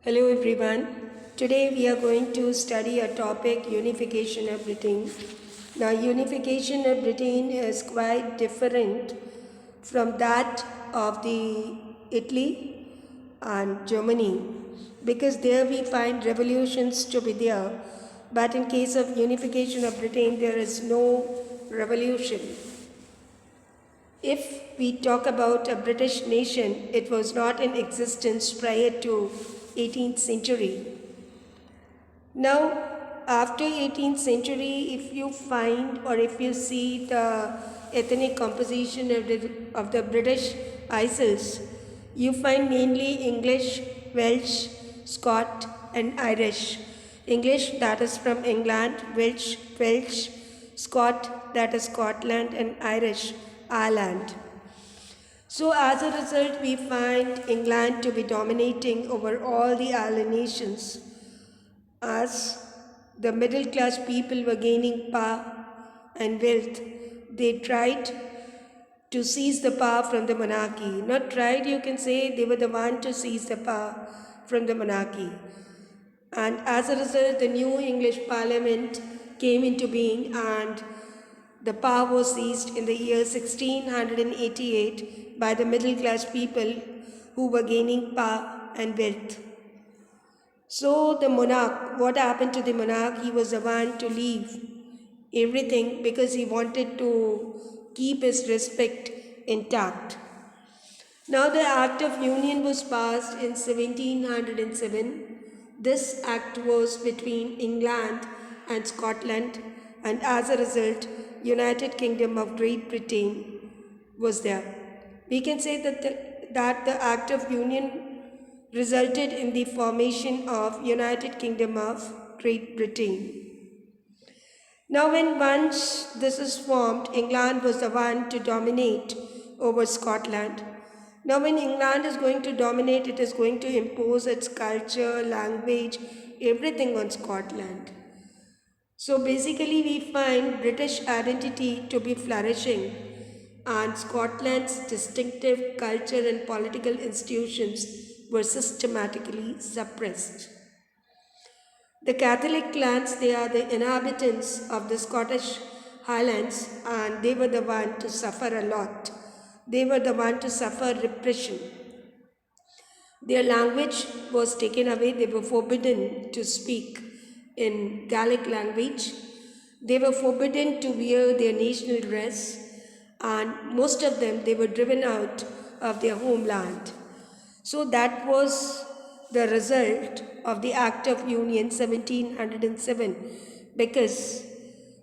Hello everyone. Today we are going to study a topic unification of Britain. Now unification of Britain is quite different from that of the Italy and Germany because there we find revolutions to be there, but in case of unification of Britain there is no revolution. If we talk about a British nation, it was not in existence prior to 18th century. Now, after 18th century, if you find or if you see the ethnic composition of the British Isles, you find mainly English, Welsh, Scot and Irish. English, that is from England, Welsh, Scot, that is Scotland, and Irish, Ireland. So as a result, we find England to be dominating over all the island nations as the middle class people were gaining power and wealth. They tried to seize the power from the monarchy. Not tried, you can say they were the one to seize the power from the monarchy. And as a result, the new English Parliament came into being and the power was seized in the year 1688 by the middle class people who were gaining power and wealth. So the monarch, what happened to the monarch? He was the one to leave everything because he wanted to keep his respect intact. Now the Act of Union was passed in 1707. This act was between England and Scotland, and as a result, United Kingdom of Great Britain was there. We can say that the Act of Union resulted in the formation of United Kingdom of Great Britain. Now when once this is formed, England was the one to dominate over Scotland. Now when England is going to dominate, it is going to impose its culture, language, everything on Scotland. So basically we find British identity to be flourishing and Scotland's distinctive culture and political institutions were systematically suppressed. The Catholic clans, they are the inhabitants of the Scottish Highlands and they were the one to suffer a lot. They were the one to suffer repression. Their language was taken away. They were forbidden to speak in Gaelic language. They were forbidden to wear their national dress and most of them, they were driven out of their homeland. So that was the result of the Act of Union 1707 because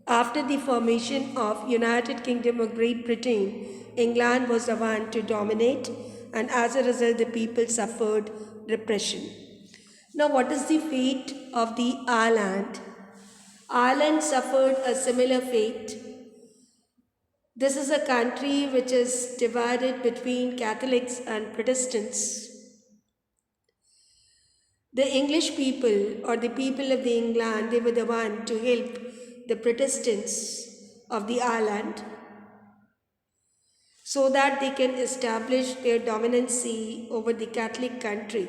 after the formation of United Kingdom of Great Britain, England was the one to dominate and as a result the people suffered repression. Now what is the fate of the Ireland? Ireland suffered a similar fate. This is a country which is divided between Catholics and Protestants. The English people or the people of the England, they were the one to help the Protestants of the island so that they can establish their dominancy over the Catholic country.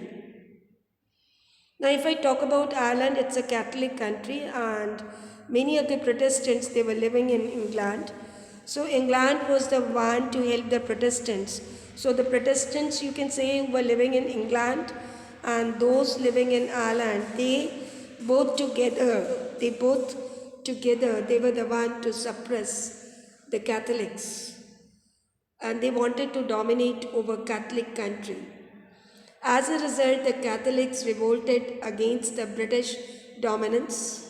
Now if I talk about Ireland, it's a Catholic country and many of the Protestants, they were living in England. So England was the one to help the Protestants. So the Protestants, you can say, were living in England and those living in Ireland, they both together, they were the one to suppress the Catholics and they wanted to dominate over Catholic country. As a result, the Catholics revolted against the British dominance.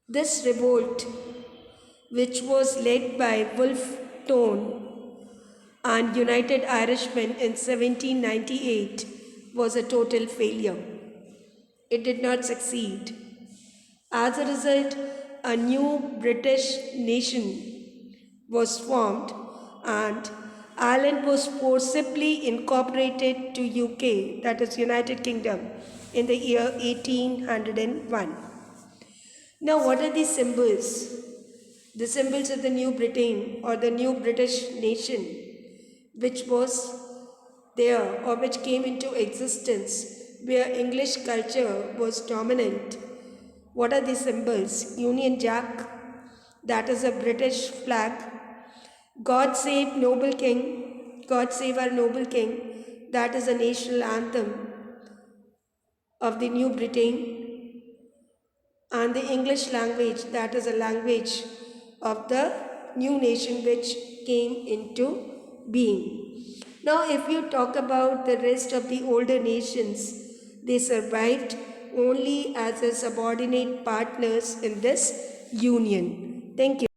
This revolt, which was led by Wolfe Tone and United Irishmen in 1798, was a total failure. It did not succeed. As a result, a new British nation was formed and Ireland was forcibly incorporated to UK, that is United Kingdom, in the year 1801. Now what are the symbols? The symbols of the New Britain or the new British nation which was there or which came into existence where English culture was dominant. What are the symbols? Union Jack, that is a British flag. God Save Noble King, God Save Our Noble King, that is a national anthem of the New Britain. And the English language, that is a language of the new nation which came into being. Now, if you talk about the rest of the older nations, they survived only as a subordinate partners in this union. Thank you.